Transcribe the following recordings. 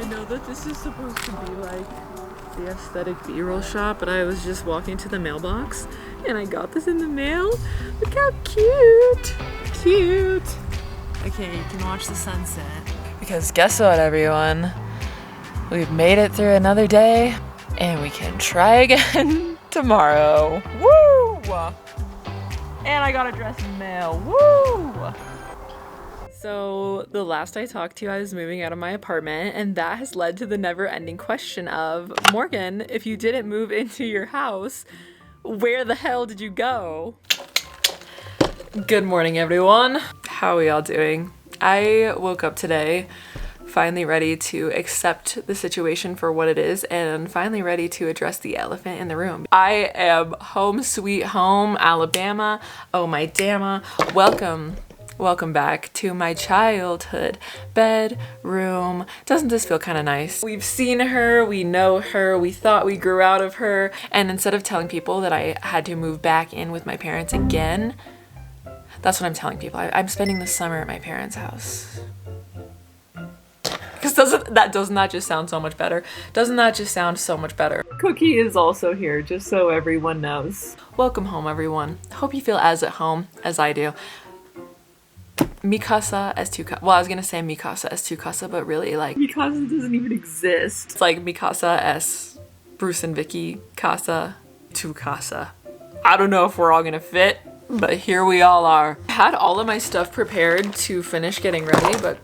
know that this is supposed to be like the aesthetic B-roll shot, but I was just walking to the mailbox and I got this in the mail. Look how cute! Cute! Okay, you can watch the sunset. Because guess what, everyone? We've made it through another day and we can try again tomorrow. Woo! And I got a dress in the mail. Woo! So the last I talked to you, I was moving out of my apartment, and that has led to the never-ending question of, Morgan, if you didn't move into your house, where the hell did you go? Good morning, everyone. How are y'all doing? I woke up today finally ready to accept the situation for what it is and finally ready to address the elephant in the room. I am home sweet home, Alabama. Oh my damma. Welcome back to my childhood bedroom. Doesn't this feel kind of nice? We've seen her, we know her, we thought we grew out of her, and instead of telling people that I had to move back in with my parents again, that's what I'm telling people. I'm spending the summer at my parents' house. Because doesn't that just sound so much better? Doesn't that just sound so much better? Cookie is also here, just so everyone knows. Welcome home, everyone. Hope you feel as at home as I do. Mi casa es tu casa. Well, I was gonna say mi casa es tu casa, but really, like, mi casa doesn't even exist. It's like mi casa es Bruce and Vicky casa, tu casa. I don't know if we're all gonna fit, but here we all are. I had all of my stuff prepared to finish getting ready, but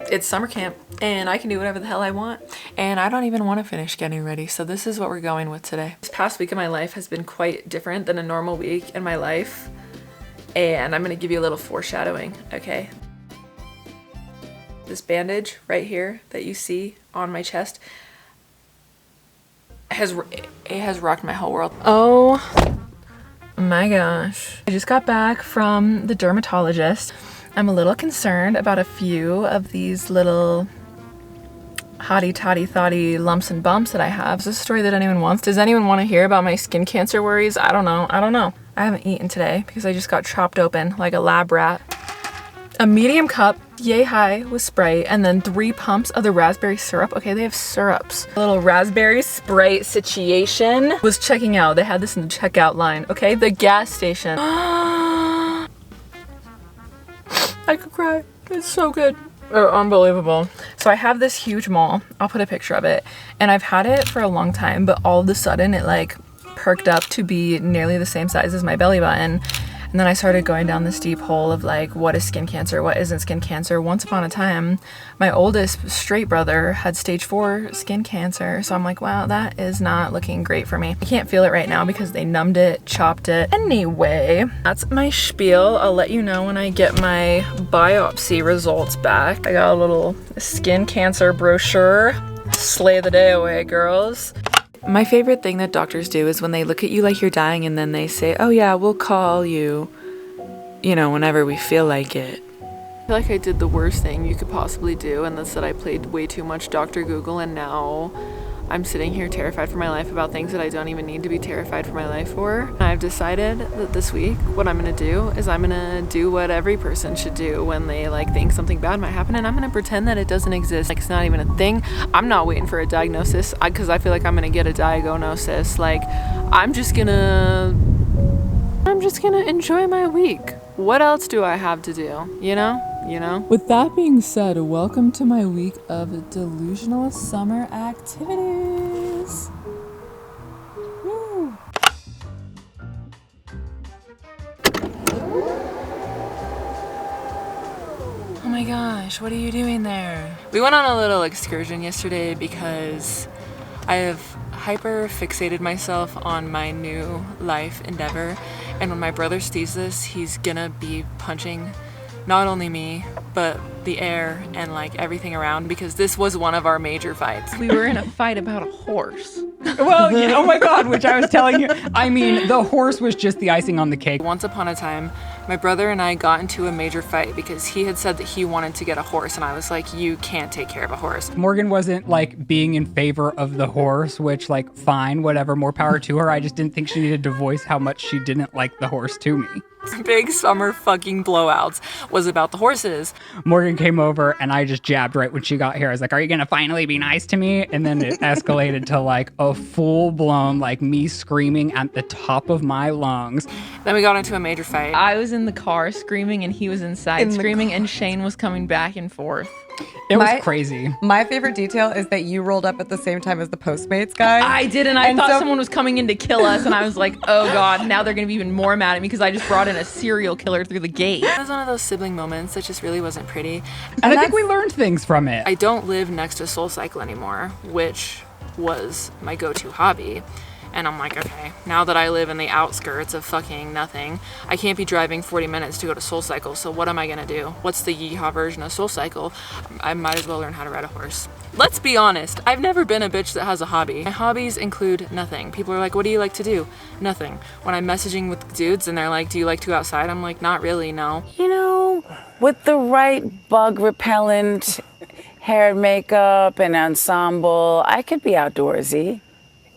it's summer camp and I can do whatever the hell I want. And I don't even want to finish getting ready. So this is what we're going with today. This past week of my life has been quite different than a normal week in my life. And I'm going to give you a little foreshadowing, okay? This bandage right here that you see on my chest has rocked my whole world. Oh my gosh. I just got back from the dermatologist. I'm a little concerned about a few of these little hottie toddy thotty lumps and bumps that I have. Is this a story that anyone wants? Does anyone want to hear about my skin cancer worries? I don't know. I haven't eaten today because I just got chopped open like a lab rat. A medium cup, yay high with Sprite, and then 3 pumps of the raspberry syrup. Okay, they have syrups. A little raspberry Sprite situation. Was checking out. They had this in the checkout line. Okay, the gas station. I could cry. It's so good. Oh, unbelievable. So I have this huge mall. I'll put a picture of it. And I've had it for a long time, but all of a sudden it like perked up to be nearly the same size as my belly button. And then I started going down this deep hole of like, what is skin cancer? What isn't skin cancer? Once upon a time, my oldest straight brother had stage 4 skin cancer. So I'm like, wow, that is not looking great for me. I can't feel it right now because they numbed it, chopped it. Anyway, that's my spiel. I'll let you know when I get my biopsy results back. I got a little skin cancer brochure. Slay the day away, girls. My favorite thing that doctors do is when they look at you like you're dying and then they say, oh yeah, we'll call you, you know, whenever we feel like it. I feel like I did the worst thing you could possibly do, and that's that I played way too much Dr. Google, and now I'm sitting here terrified for my life about things that I don't even need to be terrified for my life for. And I've decided that this week what I'm gonna do is I'm gonna do what every person should do when they like think something bad might happen, and I'm gonna pretend that it doesn't exist. Like, it's not even a thing. I'm not waiting for a diagnosis because I feel like I'm gonna get a diagnosis. Like, I'm just gonna enjoy my week. What else do I have to do, you know? With that being said, welcome to my week of delusional summer activities. Woo. Oh my gosh, what are you doing there? We went on a little excursion yesterday because I have hyper fixated myself on my new life endeavor, and when my brother sees this, he's gonna be punching not only me, but the air and like everything around, because this was one of our major fights. We were in a fight about a horse. Well, yeah, oh my God, which I was telling you. I mean, the horse was just the icing on the cake. Once upon a time, My brother and I got into a major fight because he had said that he wanted to get a horse, and I was like, you can't take care of a horse. Morgan wasn't like being in favor of the horse, which like fine, whatever, more power to her. I just didn't think she needed to voice how much she didn't like the horse to me. Big summer fucking blowouts was about the horses. Morgan came over and I just jabbed right when she got here. I was like, are you gonna finally be nice to me? And then it escalated to like a full blown, like me screaming at the top of my lungs. Then we got into a major fight. I was in the car screaming and he was inside screaming and Shane was coming back and forth. It was crazy. My favorite detail is that you rolled up at the same time as the Postmates guy. I did, and I thought someone was coming in to kill us, and I was like, oh god, now they're gonna be even more mad at me because I just brought in a serial killer through the gate. It was one of those sibling moments that just really wasn't pretty. And I think we learned things from it. I don't live next to SoulCycle anymore, which was my go-to hobby. And I'm like, okay, now that I live in the outskirts of fucking nothing, I can't be driving 40 minutes to go to SoulCycle, so what am I gonna do? What's the yeehaw version of SoulCycle? I might as well learn how to ride a horse. Let's be honest, I've never been a bitch that has a hobby. My hobbies include nothing. People are like, what do you like to do? Nothing. When I'm messaging with dudes and they're like, do you like to go outside? I'm like, not really, no. You know, with the right bug repellent, hair and makeup, and ensemble, I could be outdoorsy.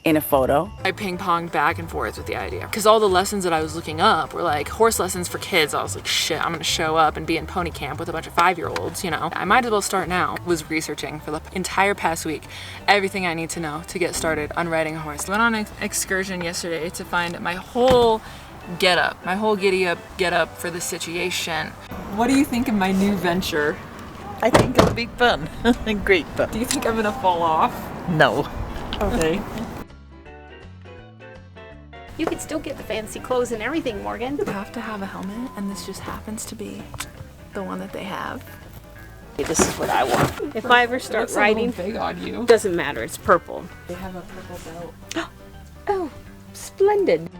In a photo. I ping-ponged back and forth with the idea because all the lessons that I was looking up were like horse lessons for kids. I was like, shit, I'm gonna show up and be in pony camp with a bunch of 5-year-olds, you know. I might as well start now. Was researching for the entire past week everything I need to know to get started on riding a horse. Went on an excursion yesterday to find my whole get-up, my whole giddy-up get-up for the situation. What do you think of my new venture? I think it'll be fun. Great fun. Do you think I'm gonna fall off? No. Okay. You could still get the fancy clothes and everything, Morgan. You have to have a helmet, and this just happens to be the one that they have. This is what I want. If I ever start riding, big on you. doesn't matter, it's purple. They have a purple belt. Oh, splendid.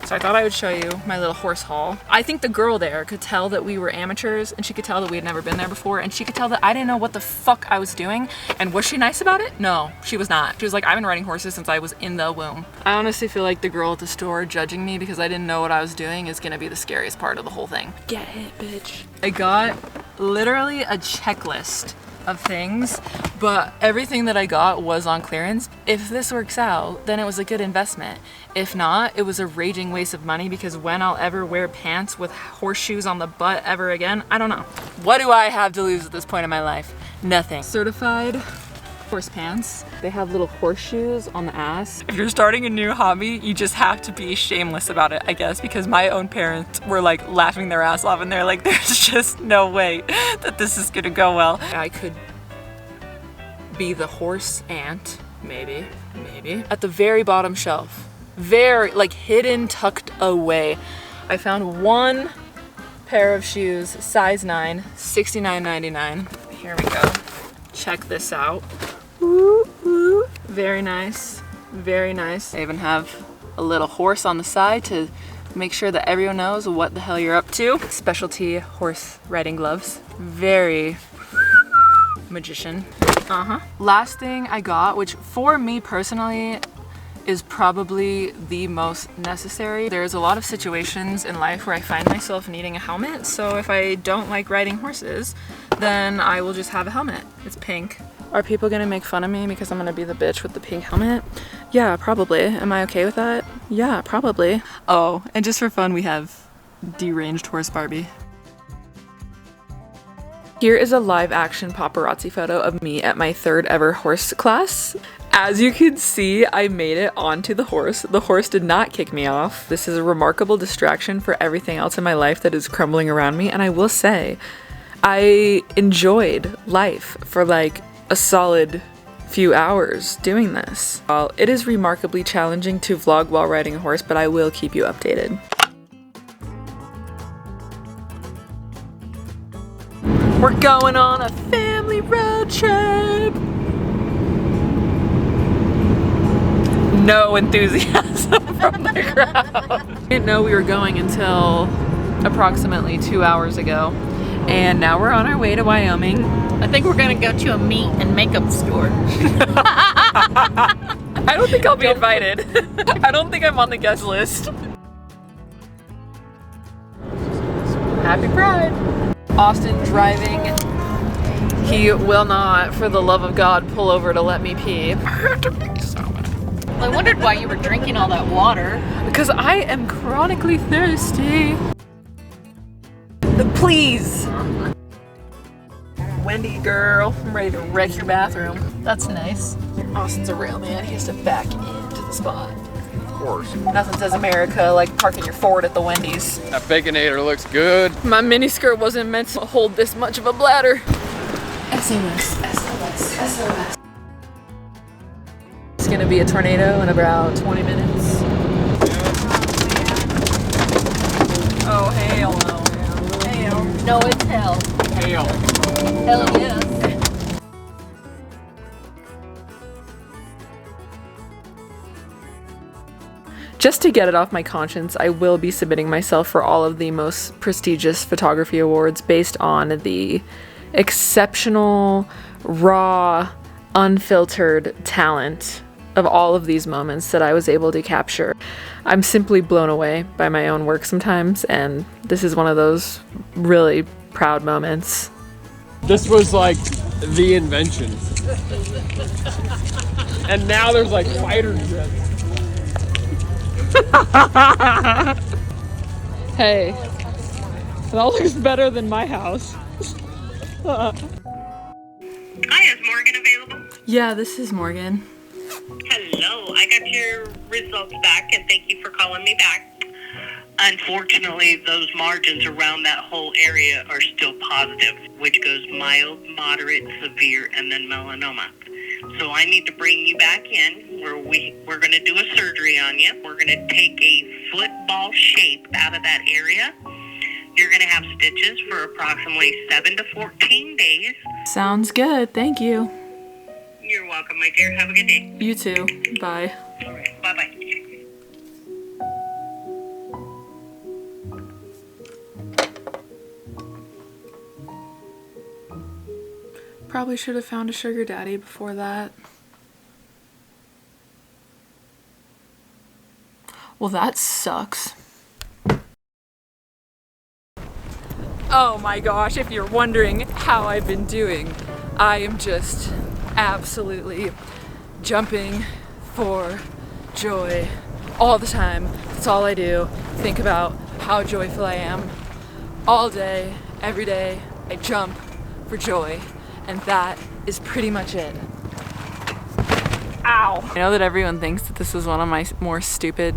So I thought I would show you my little horse haul. I think the girl there could tell that we were amateurs, and she could tell that we had never been there before, and she could tell that I didn't know what the fuck I was doing. And was she nice about it? No, she was not. She was like, I've been riding horses since I was in the womb. I honestly feel like the girl at the store judging me because I didn't know what I was doing is gonna be the scariest part of the whole thing. Get hit, bitch. I got literally a checklist of things, but everything that I got was on clearance. If this works out, then it was a good investment. If not, it was a raging waste of money because when I'll ever wear pants with horseshoes on the butt ever again, I don't know. What do I have to lose at this point in my life? Nothing. Certified horse pants. They have little horseshoes on the ass. If you're starting a new hobby, you just have to be shameless about it, I guess, because my own parents were like laughing their ass off and they're like, there's just no way that this is gonna go well. I could be the horse aunt, maybe. At the very bottom shelf, very like hidden, tucked away, I found one pair of shoes, size 9, $69.99. Here we go. Check this out. Woo, woo. Very nice, very nice. I even have a little horse on the side to make sure that everyone knows what the hell you're up to. Specialty horse riding gloves. Very magician. Last thing I got, which for me personally is probably the most necessary. There's a lot of situations in life where I find myself needing a helmet, so if I don't like riding horses, then I will just have a helmet. It's pink. Are people gonna make fun of me because I'm gonna be the bitch with the pink helmet? Yeah, probably. Am I okay with that? Yeah, probably. Oh, and just for fun, we have deranged horse Barbie. Here is a live action paparazzi photo of me at my 3rd ever horse class. As you can see, I made it onto the horse. The horse did not kick me off. This is a remarkable distraction for everything else in my life that is crumbling around me, and I will say, I enjoyed life for like a solid few hours doing this. Well, it is remarkably challenging to vlog while riding a horse, but I will keep you updated. We're going on a family road trip. No enthusiasm from the crowd. Didn't know we were going until approximately 2 hours ago. And now we're on our way to Wyoming. I think we're gonna go to a meat and makeup store. I don't think I'll be invited. I don't think I'm on the guest list. Happy Pride. Austin driving. He will not, for the love of God, pull over to let me pee. I wondered why you were drinking all that water. Because I am chronically thirsty. Please. Wendy girl, I'm ready to wreck your bathroom. That's nice. Austin's a real man. He has to back into the spot. Of course. Nothing says America like parking your Ford at the Wendy's. That Baconator looks good. My mini skirt wasn't meant to hold this much of a bladder. SOS, SOS, SOS. It's gonna be a tornado in about 20 minutes. Oh, hell no. Hell. No, it's hell. Hail. Hell yes. Just to get it off my conscience, I will be submitting myself for all of the most prestigious photography awards based on the exceptional, raw, unfiltered talent of all of these moments that I was able to capture. I'm simply blown away by my own work sometimes, and this is one of those really proud moments. This was like the invention. And now there's like fighter jets. Hey, that looks better than my house. Hi, is Morgan available? Yeah, this is Morgan. Hello, I got your results back and thank you for calling me back. Unfortunately, those margins around that whole area are still positive, which goes mild, moderate, severe, and then melanoma. So I need to bring you back in where we're going to do a surgery on you. We're going to take a football shape out of that area. You're going to have stitches for approximately 7 to 14 days. Sounds good, thank you. You're welcome, my dear. Have a good day. You too, bye. All right, bye-bye. Probably should have found a sugar daddy before that. Well, that sucks. Oh my gosh, if you're wondering how I've been doing, I am just absolutely jumping for joy all the time. That's all I do. Think about how joyful I am. All day, every day, I jump for joy. And that is pretty much it. Ow! I know that everyone thinks that this is one of my more stupid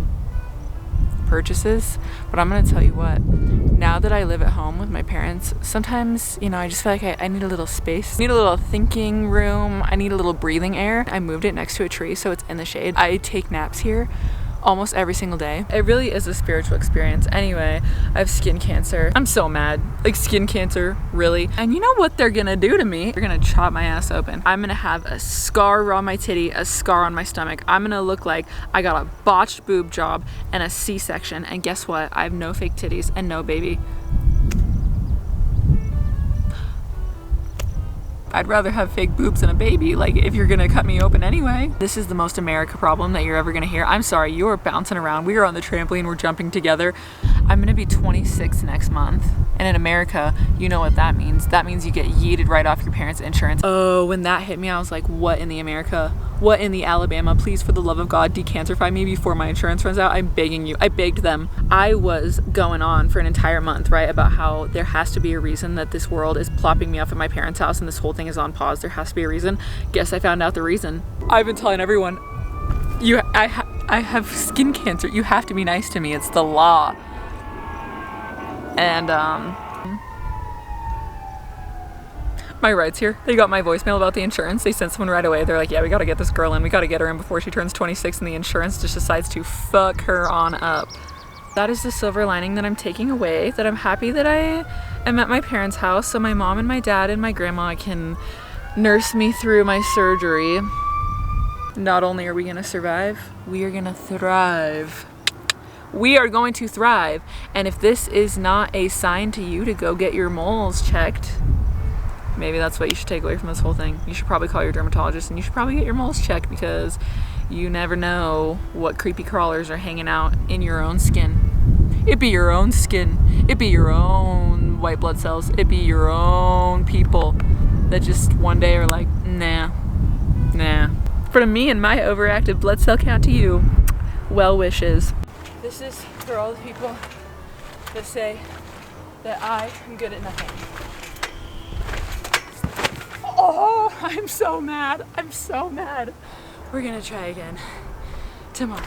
purchases, but I'm gonna tell you what. Now that I live at home with my parents, sometimes, you know, I just feel like I need a little space. I need a little thinking room. I need a little breathing air. I moved it next to a tree so it's in the shade. I take naps here almost every single day. It really is a spiritual experience. Anyway, I have skin cancer. I'm so mad. Like, skin cancer, really? And you know what they're gonna do to me? They're gonna chop my ass open. I'm gonna have a scar on my titty, a scar on my stomach. I'm gonna look like I got a botched boob job and a C-section. And guess what? I have no fake titties and no baby. I'd rather have fake boobs than a baby, like, if you're gonna cut me open anyway. This is the most America problem that you're ever gonna hear. I'm sorry, you are bouncing around. We are on the trampoline, we're jumping together. I'm gonna be 26 next month. And in America, you know what that means. That means you get yeeted right off your parents' insurance. Oh, when that hit me, I was like, what in the America? What in the Alabama? Please, for the love of God, decancerify me before my insurance runs out. I'm begging you. I begged them. I was going on for an entire month, right, about how there has to be a reason that this world is plopping me off at my parents' house and this whole thing is on pause. There has to be a reason. Guess I found out the reason. I've been telling everyone, I have skin cancer. You have to be nice to me. It's the law. And my ride's here. They got my voicemail about the insurance. They sent someone right away. They're like, yeah, we gotta get this girl in. We gotta get her in before she turns 26 and the insurance just decides to fuck her on up. That is the silver lining that I'm taking away, that I'm happy that I am at my parents' house so my mom and my dad and my grandma can nurse me through my surgery. Not only are we gonna survive, we are gonna thrive. We are going to thrive. And if this is not a sign to you to go get your moles checked, maybe that's what you should take away from this whole thing. You should probably call your dermatologist and you should probably get your moles checked, because you never know what creepy crawlers are hanging out in your own skin. It be your own skin. It be your own own white blood cells. It'd be your own people that just one day are like, nah. From me and my overactive blood cell count to you, well wishes. This is for all the people that say that I am good at nothing. Oh, I'm so mad. I'm so mad. We're gonna try again tomorrow.